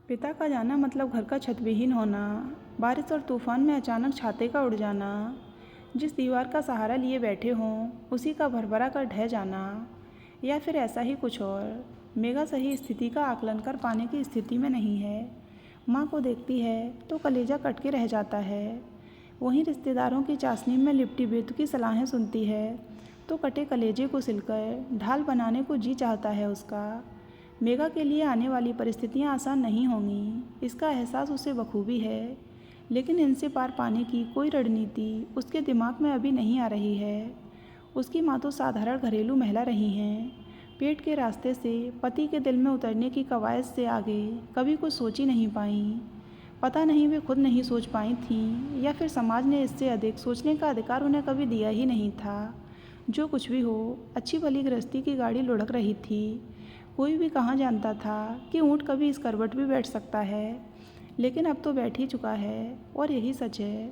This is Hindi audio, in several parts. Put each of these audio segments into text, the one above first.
पिता का जाना मतलब घर का छत विहीन होना, बारिश और तूफान में अचानक छाते का उड़ जाना, जिस दीवार का सहारा लिए बैठे हों उसी का भरभरा कर ढह जाना, या फिर ऐसा ही कुछ और। मेघा सही स्थिति का आकलन कर पाने की स्थिति में नहीं है। माँ को देखती है तो कलेजा कट के रह जाता है। वहीं रिश्तेदारों की चाशनी में लिपटी बेतुकी की सलाहें सुनती है तो कटे कलेजे को सिलकर ढाल बनाने को जी चाहता है उसका। मेघा के लिए आने वाली परिस्थितियां आसान नहीं होंगी, इसका एहसास उसे बखूबी है, लेकिन इनसे पार पाने की कोई रणनीति उसके दिमाग में अभी नहीं आ रही है। उसकी माँ तो साधारण घरेलू महिला रही हैं, पेट के रास्ते से पति के दिल में उतरने की कवायद से आगे कभी कुछ सोच ही नहीं पाईं। पता नहीं वे खुद नहीं सोच पाई थीं या फिर समाज ने इससे अधिक सोचने का अधिकार उन्हें कभी दिया ही नहीं था। जो कुछ भी हो, अच्छी भली गृहस्थी की गाड़ी लुढ़क रही थी। कोई भी कहाँ जानता था कि ऊँट कभी इस करवट भी बैठ सकता है, लेकिन अब तो बैठ ही चुका है और यही सच है।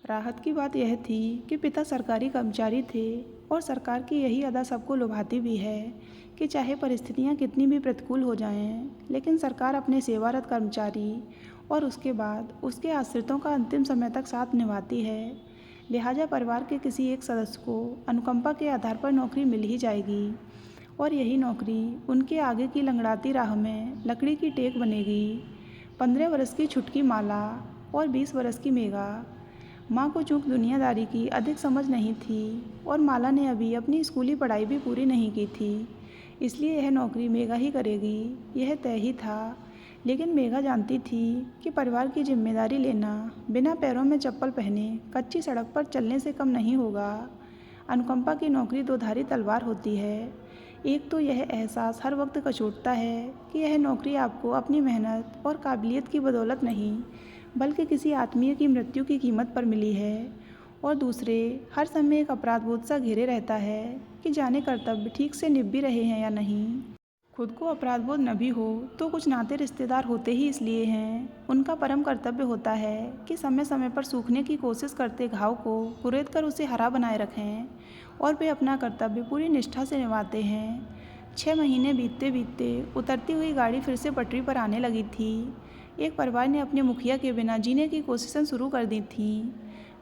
राहत की बात यह थी कि पिता सरकारी कर्मचारी थे और सरकार की यही अदा सबको लुभाती भी है कि चाहे परिस्थितियां कितनी भी प्रतिकूल हो जाएं, लेकिन सरकार अपने सेवारत कर्मचारी और उसके बाद उसके आश्रितों का अंतिम समय तक साथ निभाती है। लिहाजा परिवार के किसी एक सदस्य को अनुकंपा के आधार पर नौकरी मिल ही जाएगी और यही नौकरी उनके आगे की लंगड़ाती राह में लकड़ी की टेक बनेगी। 15 वर्ष की छुटकी माला और 20 वर्ष की मेघा। माँ को चूँकि दुनियादारी की अधिक समझ नहीं थी और माला ने अभी अपनी स्कूली पढ़ाई भी पूरी नहीं की थी, इसलिए यह नौकरी मेघा ही करेगी, यह तय ही था। लेकिन मेघा जानती थी कि परिवार की जिम्मेदारी लेना बिना पैरों में चप्पल पहने कच्ची सड़क पर चलने से कम नहीं होगा। अनुकंपा की नौकरी दोधारी तलवार होती है। एक तो यह एहसास हर वक्त कचोटता है कि यह नौकरी आपको अपनी मेहनत और काबिलियत की बदौलत नहीं, बल्कि किसी आत्मीय की मृत्यु की कीमत पर मिली है, और दूसरे हर समय एक अपराध बोध सा घेरे रहता है कि जाने कर्तव्य ठीक से निभ भी रहे हैं या नहीं। खुद को अपराध बोध न भी हो तो कुछ नाते रिश्तेदार होते ही इसलिए हैं। उनका परम कर्तव्य होता है कि समय समय पर सूखने की कोशिश करते घाव को कुरेद कर उसे हरा बनाए रखें, और वे अपना कर्तव्य पूरी निष्ठा से निभाते हैं। 6 महीने बीतते बीतते उतरती हुई गाड़ी फिर से पटरी पर आने लगी थी। एक परिवार ने अपने मुखिया के बिना जीने की कोशिशें शुरू कर दी थीं।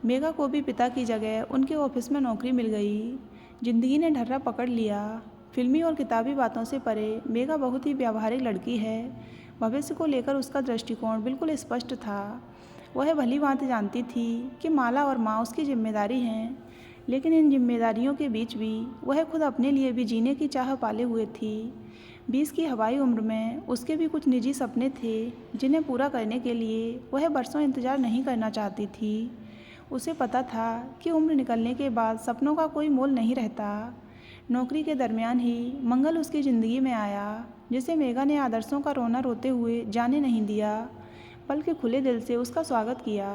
मेघा को भी पिता की जगह उनके ऑफिस में नौकरी मिल गई। जिंदगी ने ढर्रा पकड़ लिया। फिल्मी और किताबी बातों से परे मेघा बहुत ही व्यावहारिक लड़की है। भविष्य को लेकर उसका दृष्टिकोण बिल्कुल स्पष्ट था। वह भली भांति जानती थी कि माला और माँ उसकी जिम्मेदारी हैं, लेकिन इन जिम्मेदारियों के बीच भी वह खुद अपने लिए भी जीने की चाह पाले हुए थी। 20 की हवाई उम्र में उसके भी कुछ निजी सपने थे जिन्हें पूरा करने के लिए वह बरसों इंतजार नहीं करना चाहती थी। उसे पता था कि उम्र निकलने के बाद सपनों का कोई मोल नहीं रहता। नौकरी के दरमियान ही मंगल उसकी ज़िंदगी में आया, जिसे मेघा ने आदर्शों का रोना रोते हुए जाने नहीं दिया, बल्कि खुले दिल से उसका स्वागत किया।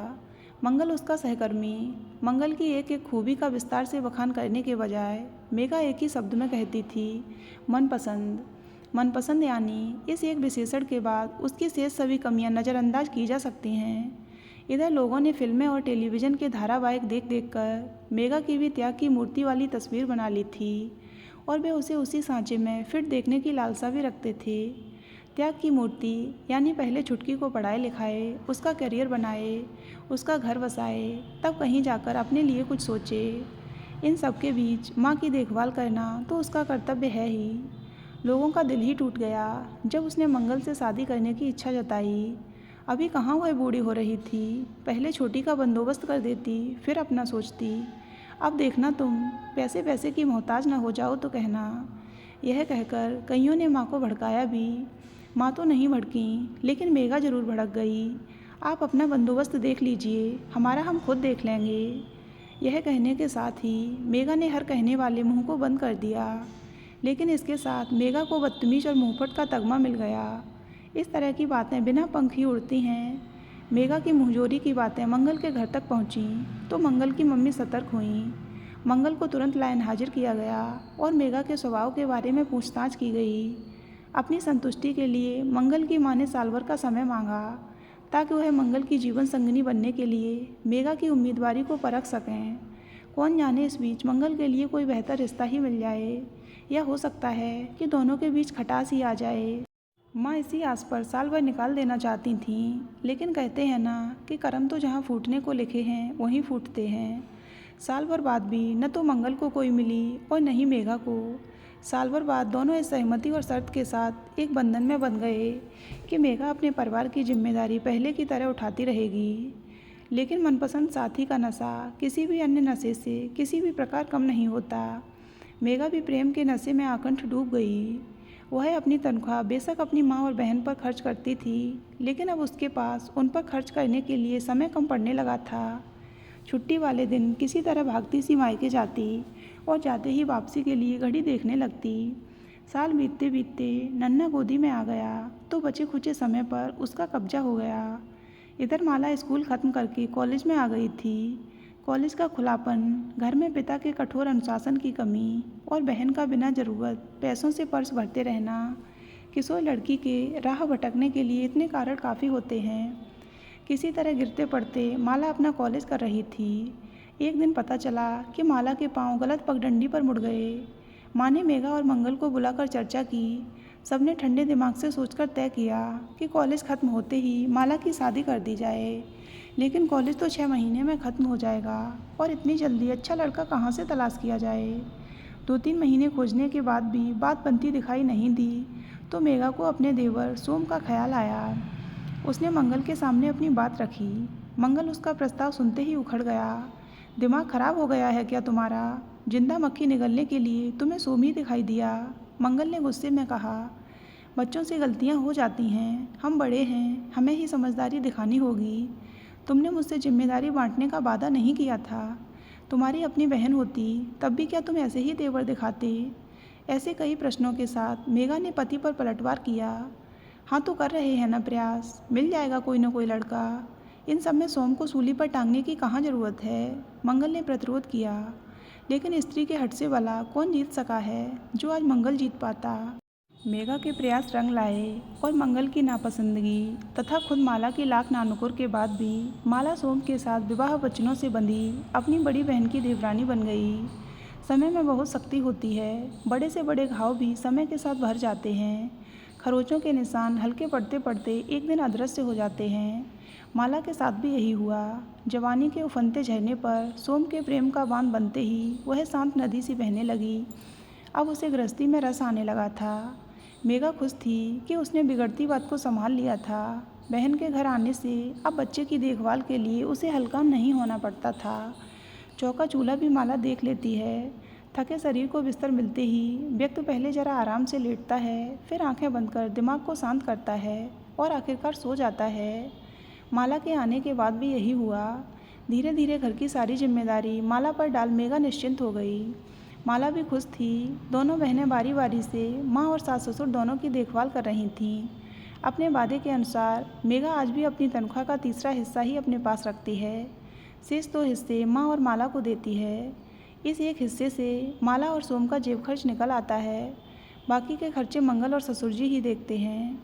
मंगल उसका सहकर्मी। मंगल की एक एक खूबी का विस्तार से बखान करने के बजाय मेघा एक ही शब्द में कहती थी, मनपसंद। मनपसंद यानी इस एक विशेषण के बाद उसकी शेष सभी कमियां नज़रअंदाज की जा सकती हैं। इधर लोगों ने फिल्में और टेलीविज़न के धारावाहिक देख देख कर मेघा की भी त्याग की मूर्ति वाली तस्वीर बना ली थी, और वे उसे उसी सांचे में फिट देखने की लालसा भी रखते थे। त्याग की मूर्ति यानी पहले छुटकी को पढ़ाए लिखाए, उसका करियर बनाए, उसका घर बसाए, तब कहीं जाकर अपने लिए कुछ सोचे। इन सब के बीच माँ की देखभाल करना तो उसका कर्तव्य है ही। लोगों का दिल ही टूट गया जब उसने मंगल से शादी करने की इच्छा जताई। अभी कहाँ वह बूढ़ी हो रही थी, पहले छोटी का बंदोबस्त कर देती, फिर अपना सोचती। अब देखना तुम पैसे पैसे की मोहताज न हो जाओ तो कहना। यह कहकर कईयों ने माँ को भड़काया भी। माँ तो नहीं भड़की, लेकिन मेघा जरूर भड़क गई। आप अपना बंदोबस्त देख लीजिए, हमारा हम खुद देख लेंगे। यह कहने के साथ ही मेघा ने हर कहने वाले मुंह को बंद कर दिया। लेकिन इसके साथ मेघा को बदतमीज और मुंहफट का तगमा मिल गया। इस तरह की बातें बिना पंख ही उड़ती हैं। मेघा की मुंहजोरी की बातें मंगल के घर तक पहुंचीं तो मंगल की मम्मी सतर्क हुईं। मंगल को तुरंत लाइन हाजिर किया गया और मेघा के स्वभाव के बारे में पूछताछ की गई। अपनी संतुष्टि के लिए मंगल की माँ ने साल भर का समय मांगा, ताकि वह मंगल की जीवन संगिनी बनने के लिए मेघा की उम्मीदवारी को परख सकें। कौन जाने इस बीच मंगल के लिए कोई बेहतर रिश्ता ही मिल जाए, या हो सकता है कि दोनों के बीच खटास ही आ जाए। माँ इसी आस पर साल भर निकाल देना चाहती थीं, लेकिन कहते हैं ना कि कर्म तो जहाँ फूटने को लिखे हैं वहीं फूटते हैं। साल भर बाद भी न तो मंगल को कोई मिली और न ही मेघा को। साल भर बाद दोनों इस सहमति और शर्त के साथ एक बंधन में बंध गए कि मेघा अपने परिवार की जिम्मेदारी पहले की तरह उठाती रहेगी, लेकिन मनपसंद साथी का नशा किसी भी अन्य नशे से किसी भी प्रकार कम नहीं होता। मेघा भी प्रेम के नशे में आकंठ डूब गई। वह अपनी तनख्वाह बेशक अपनी माँ और बहन पर खर्च करती थी, लेकिन अब उसके पास उन पर खर्च करने के लिए समय कम पड़ने लगा था। छुट्टी वाले दिन किसी तरह भागती सी मायके जाती और जाते ही वापसी के लिए घड़ी देखने लगती। साल बीतते बीतते नन्हा गोदी में आ गया तो बचे खुचे समय पर उसका कब्जा हो गया। इधर माला स्कूल ख़त्म करके कॉलेज में आ गई थी। कॉलेज का खुलापन, घर में पिता के कठोर अनुशासन की कमी और बहन का बिना ज़रूरत पैसों से पर्स भरते रहना, किशोर लड़की के राह भटकने के लिए इतने कारण काफ़ी होते हैं। किसी तरह गिरते पड़ते माला अपना कॉलेज कर रही थी। एक दिन पता चला कि माला के पांव गलत पगडंडी पर मुड़ गए। माँ ने मेघा और मंगल को बुलाकर चर्चा की। सबने ठंडे दिमाग से सोचकर तय किया कि कॉलेज ख़त्म होते ही माला की शादी कर दी जाए। लेकिन कॉलेज तो 6 महीने में ख़त्म हो जाएगा और इतनी जल्दी अच्छा लड़का कहाँ से तलाश किया जाए। 2-3 महीने खोजने के बाद भी बात बनती दिखाई नहीं दी तो मेघा को अपने देवर सोम का ख्याल आया। उसने मंगल के सामने अपनी बात रखी। मंगल उसका प्रस्ताव सुनते ही उखड़ गया। दिमाग खराब हो गया है क्या तुम्हारा? जिंदा मक्खी निगलने के लिए तुम्हें सोम ही दिखाई दिया? मंगल ने गुस्से में कहा। बच्चों से गलतियां हो जाती हैं, हम बड़े हैं, हमें ही समझदारी दिखानी होगी। तुमने मुझसे जिम्मेदारी बांटने का वादा नहीं किया था। तुम्हारी अपनी बहन होती तब भी क्या तुम ऐसे ही तेवर दिखाते? ऐसे कई प्रश्नों के साथ मेघा ने पति पर पलटवार किया। हाँ तो कर रहे हैं ना प्रयास, मिल जाएगा कोई ना कोई लड़का। इन सब में सोम को सूली पर टांगने की कहाँ ज़रूरत है? मंगल ने प्रतिरोध किया। लेकिन स्त्री के हट से वाला कौन जीत सका है जो आज मंगल जीत पाता? मेघा के प्रयास रंग लाए और मंगल की नापसंदगी तथा खुद माला की लाख नानुकुर के बाद भी माला सोम के साथ विवाह वचनों से बंधी अपनी बड़ी बहन की देवरानी बन गई। समय में बहुत शक्ति होती है। बड़े से बड़े घाव भी समय के साथ भर जाते हैं। खरोचों के निशान हल्के पड़ते पड़ते एक दिन अदृश्य हो जाते हैं। माला के साथ भी यही हुआ। जवानी के उफनते झरने पर सोम के प्रेम का बांध बनते ही वह शांत नदी सी बहने लगी। अब उसे गृहस्थी में रस आने लगा था। मेघा खुश थी कि उसने बिगड़ती बात को संभाल लिया था। बहन के घर आने से अब बच्चे की देखभाल के लिए उसे हल्का नहीं होना पड़ता था। चौका चूल्हा भी माला देख लेती है। थके शरीर को बिस्तर मिलते ही व्यक्ति पहले जरा आराम से लेटता है, फिर आंखें बंद कर दिमाग को शांत करता है और आखिरकार सो जाता है। माला के आने के बाद भी यही हुआ। धीरे धीरे घर की सारी जिम्मेदारी माला पर डाल मेघा निश्चिंत हो गई। माला भी खुश थी। दोनों बहनें बारी बारी से माँ और सास ससुर दोनों की देखभाल कर रही थीं। अपने वादे के अनुसार मेघा आज भी अपनी तनख्वाह का तीसरा हिस्सा ही अपने पास रखती है। शेष 2 हिस्से माँ और माला को देती है। इस एक हिस्से से माला और सोम का जेब खर्च निकल आता है। बाकी के खर्चे मंगल और ससुर जी ही देखते हैं।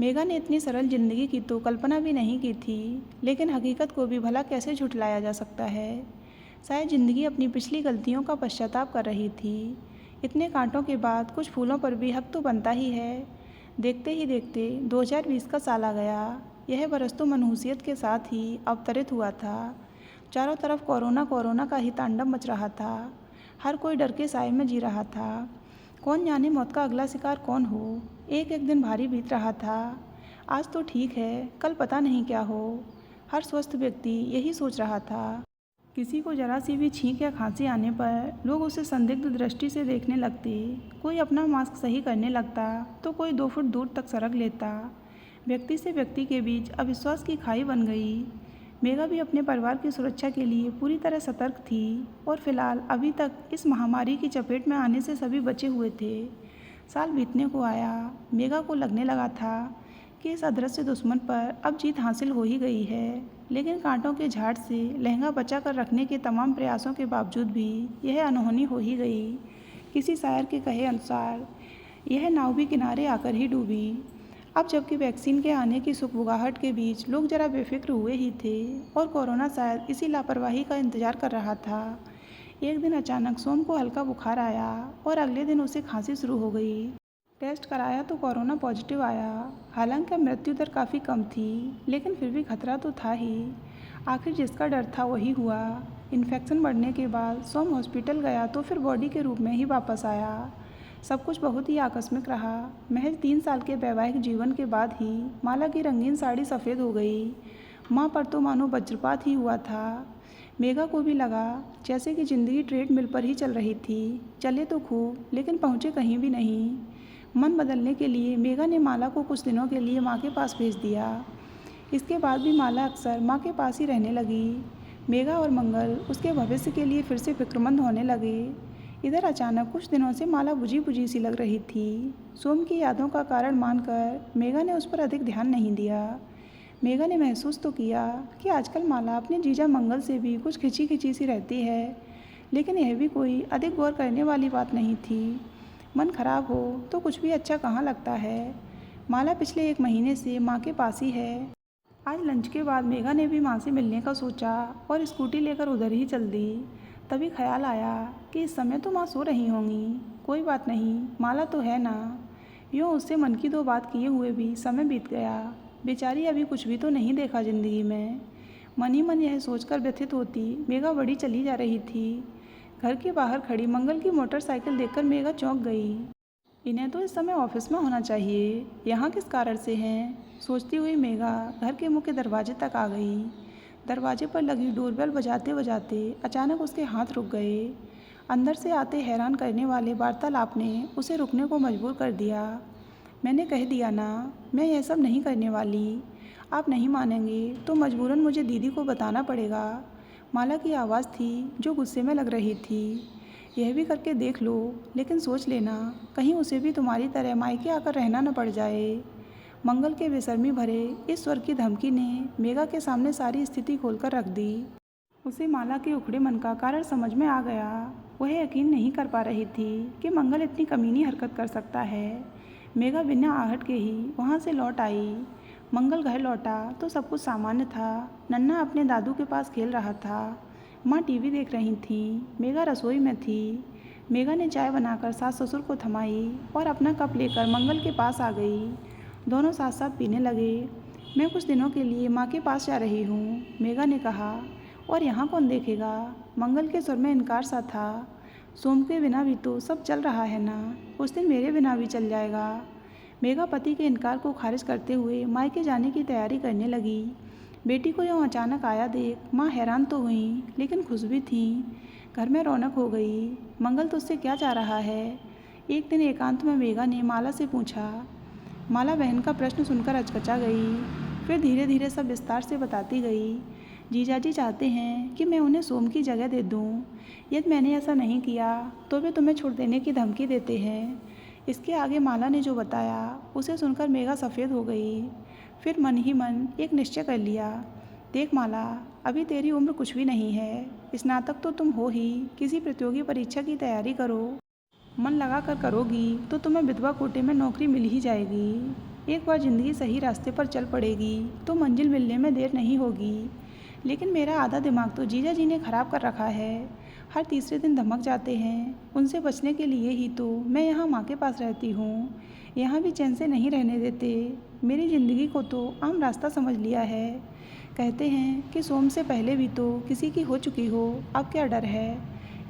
मेघा ने इतनी सरल जिंदगी की तो कल्पना भी नहीं की थी, लेकिन हकीकत को भी भला कैसे झुठलाया जा सकता है। शायद ज़िंदगी अपनी पिछली गलतियों का पश्चाताप कर रही थी। इतने कांटों के बाद कुछ फूलों पर भी हक तो बनता ही है। देखते ही देखते 2020 का साल आ गया। यह बरस तो मनहूसियत के साथ ही अवतरित हुआ था। चारों तरफ कोरोना कोरोना का ही तांडव मच रहा था। हर कोई डर के साए में जी रहा था। कौन जाने मौत का अगला शिकार कौन हो। एक एक दिन भारी बीत रहा था। आज तो ठीक है, कल पता नहीं क्या हो। हर स्वस्थ व्यक्ति यही सोच रहा था। किसी को जरा सी भी छींक या खांसी आने पर लोग उसे संदिग्ध दृष्टि से देखने लगते। कोई अपना मास्क सही करने लगता तो कोई 2 फुट दूर तक सरक लेता। व्यक्ति से व्यक्ति के बीच अविश्वास की खाई बन गई। मेघा भी अपने परिवार की सुरक्षा के लिए पूरी तरह सतर्क थी और फिलहाल अभी तक इस महामारी की चपेट में आने से सभी बचे हुए थे। साल बीतने को आया। मेघा को लगने लगा था कि इस अदृश्य दुश्मन पर अब जीत हासिल हो ही गई है, लेकिन कांटों के झाड़ से लहंगा बचा कर रखने के तमाम प्रयासों के बावजूद भी यह अनहोनी हो ही गई। किसी शायर के कहे अनुसार यह नाव भी किनारे आकर ही डूबी। अब जबकि वैक्सीन के आने की सुखबुगाहट के बीच लोग जरा बेफिक्र हुए ही थे और कोरोना शायद इसी लापरवाही का इंतजार कर रहा था। एक दिन अचानक सोम को हल्का बुखार आया और अगले दिन उसे खांसी शुरू हो गई। टेस्ट कराया तो कोरोना पॉजिटिव आया। हालांकि अब मृत्यु दर काफ़ी कम थी, लेकिन फिर भी खतरा तो था ही। आखिर जिसका डर था वही हुआ। इन्फेक्शन बढ़ने के बाद सोम हॉस्पिटल गया तो फिर बॉडी के रूप में ही वापस आया। सब कुछ बहुत ही आकस्मिक रहा। महज 3 साल के वैवाहिक जीवन के बाद ही माला की रंगीन साड़ी सफ़ेद हो गई। माँ पर तो मानो वज्रपात ही हुआ था। मेघा को भी लगा जैसे कि ज़िंदगी ट्रेडमिल पर ही चल रही थी। चले तो खूब, लेकिन पहुँचे कहीं भी नहीं। मन बदलने के लिए मेघा ने माला को कुछ दिनों के लिए माँ के पास भेज दिया। इसके बाद भी माला अक्सर माँ के पास ही रहने लगी। मेघा और मंगल उसके भविष्य के लिए फिर से फिक्रमंद होने लगे। इधर अचानक कुछ दिनों से माला बुझी बुझी सी लग रही थी। सोम की यादों का कारण मानकर मेघा ने उस पर अधिक ध्यान नहीं दिया। मेघा ने महसूस तो किया कि आजकल माला अपने जीजा मंगल से भी कुछ खिंची खिंची सी रहती है, लेकिन यह भी कोई अधिक गौर करने वाली बात नहीं थी। मन खराब हो तो कुछ भी अच्छा कहाँ लगता है। माला पिछले 1 महीने से माँ के पास ही है। आज लंच के बाद मेघा ने भी माँ से मिलने का सोचा और स्कूटी लेकर उधर ही चल दी। तभी ख्याल आया कि इस समय तो माँ सो रही होंगी। कोई बात नहीं, माला तो है ना। यूँ उससे मन की 2 बात किए हुए भी समय बीत गया। बेचारी अभी कुछ भी तो नहीं देखा ज़िंदगी में। मन ही मन यह सोचकर व्यथित होती मेघा बड़ी चली जा रही थी। घर के बाहर खड़ी मंगल की मोटरसाइकिल देखकर मेघा चौंक गई। इन्हें तो इस समय ऑफिस में होना चाहिए, यहाँ किस कारण से हैं? सोचती हुई मेघा घर के मुख्य दरवाजे तक आ गई। दरवाजे पर लगी डोरबेल बजाते बजाते अचानक उसके हाथ रुक गए। अंदर से आते हैरान करने वाले वार्तालाप ने उसे रुकने को मजबूर कर दिया। मैंने कह दिया ना, मैं यह सब नहीं करने वाली। आप नहीं मानेंगे तो मजबूरन मुझे दीदी को बताना पड़ेगा। माला की आवाज़ थी जो गुस्से में लग रही थी। यह भी करके देख लो, लेकिन सोच लेना कहीं उसे भी तुम्हारी तरह मायके आकर रहना न पड़ जाए। मंगल के बेशर्मी भरे इस स्वर की धमकी ने मेघा के सामने सारी स्थिति खोलकर रख दी। उसे माला के उखड़े मन का कारण समझ में आ गया। वह यकीन नहीं कर पा रही थी कि मंगल इतनी कमीनी हरकत कर सकता है। मेघा बिना आहट के ही वहाँ से लौट आई। मंगल घर लौटा तो सब कुछ सामान्य था। नन्हा अपने दादू के पास खेल रहा था। माँ टीवी देख रही थीं। मेघा रसोई में थी। मेघा ने चाय बनाकर सास ससुर को थमाई और अपना कप लेकर मंगल के पास आ गई। दोनों साथ साथ पीने लगे। मैं कुछ दिनों के लिए माँ के पास जा रही हूँ, मेघा ने कहा। और यहाँ कौन देखेगा? मंगल के स्वर में इनकार सा था। सोम के बिना भी तो सब चल रहा है ना, उस दिन मेरे बिना भी चल जाएगा। मेघा पति के इनकार को खारिज करते हुए मायके जाने की तैयारी करने लगी। बेटी को यूँ अचानक आया देख माँ हैरान तो हुई, लेकिन खुश भी थीं। घर में रौनक हो गई। मंगल तुझसे क्या चाह रहा है? एक दिन एकांत में मेघा ने माला से पूछा। माला बहन का प्रश्न सुनकर अचकचा गई। फिर धीरे धीरे सब विस्तार से बताती गई। जीजाजी चाहते हैं कि मैं उन्हें सोम की जगह दे दूं। यदि मैंने ऐसा नहीं किया तो वे तुम्हें छोड़ देने की धमकी देते हैं। इसके आगे माला ने जो बताया उसे सुनकर मेघा सफ़ेद हो गई। फिर मन ही मन एक निश्चय कर लिया। देख माला, अभी तेरी उम्र कुछ भी नहीं है। स्नातक तो तुम हो ही, किसी प्रतियोगी परीक्षा की तैयारी करो। मन लगा कर करोगी तो तुम्हें विधवा कोटे में नौकरी मिल ही जाएगी। एक बार ज़िंदगी सही रास्ते पर चल पड़ेगी तो मंजिल मिलने में देर नहीं होगी। लेकिन मेरा आधा दिमाग तो जीजा जी ने ख़राब कर रखा है। हर तीसरे दिन धमक जाते हैं। उनसे बचने के लिए ही तो मैं यहाँ माँ के पास रहती हूँ। यहाँ भी चैन से नहीं रहने देते। मेरी ज़िंदगी को तो आम रास्ता समझ लिया है। कहते हैं कि सोम से पहले भी तो किसी की हो चुकी हो, अब क्या डर है?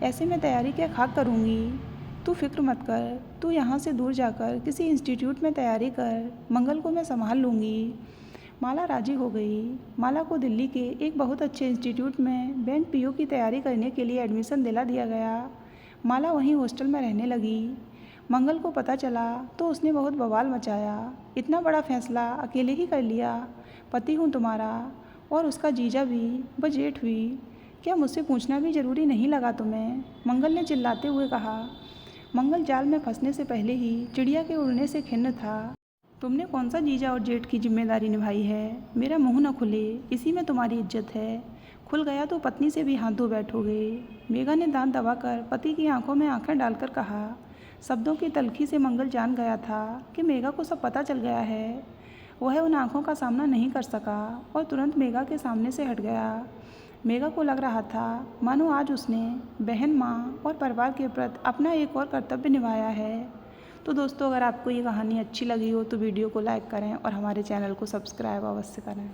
ऐसे में तैयारी क्या खाक करूँगी? तू फिक्र मत कर, तू यहाँ से दूर जाकर किसी इंस्टीट्यूट में तैयारी कर, मंगल को मैं संभाल लूँगी। माला राजी हो गई। माला को दिल्ली के एक बहुत अच्छे इंस्टीट्यूट में बैंक पीओ की तैयारी करने के लिए एडमिशन दिला दिया गया। माला वहीं हॉस्टल में रहने लगी। मंगल को पता चला तो उसने बहुत बवाल मचाया। इतना बड़ा फैसला अकेले ही कर लिया? पति हूँ तुम्हारा और उसका जीजा भी, वह जेठ हुई। क्या मुझसे पूछना भी ज़रूरी नहीं लगा तुम्हें? मंगल ने चिल्लाते हुए कहा। मंगल जाल में फंसने से पहले ही चिड़िया के उड़ने से खिन्न था। तुमने कौन सा जीजा और जेठ की जिम्मेदारी निभाई है? मेरा मुंह न खुले, इसी में तुम्हारी इज्जत है। खुल गया तो पत्नी से भी हाथ धो बैठोगे। मेघा ने दांत दबाकर पति की आंखों में आंखें डालकर कहा। शब्दों की तलखी से मंगल जान गया था कि मेघा को सब पता चल गया है। वह उन आंखों का सामना नहीं कर सका और तुरंत मेघा के सामने से हट गया। मेघा को लग रहा था मानो आज उसने बहन, माँ और परिवार के प्रति अपना एक और कर्तव्य निभाया है। तो दोस्तों, अगर आपको ये कहानी अच्छी लगी हो तो वीडियो को लाइक करें और हमारे चैनल को सब्सक्राइब अवश्य करें।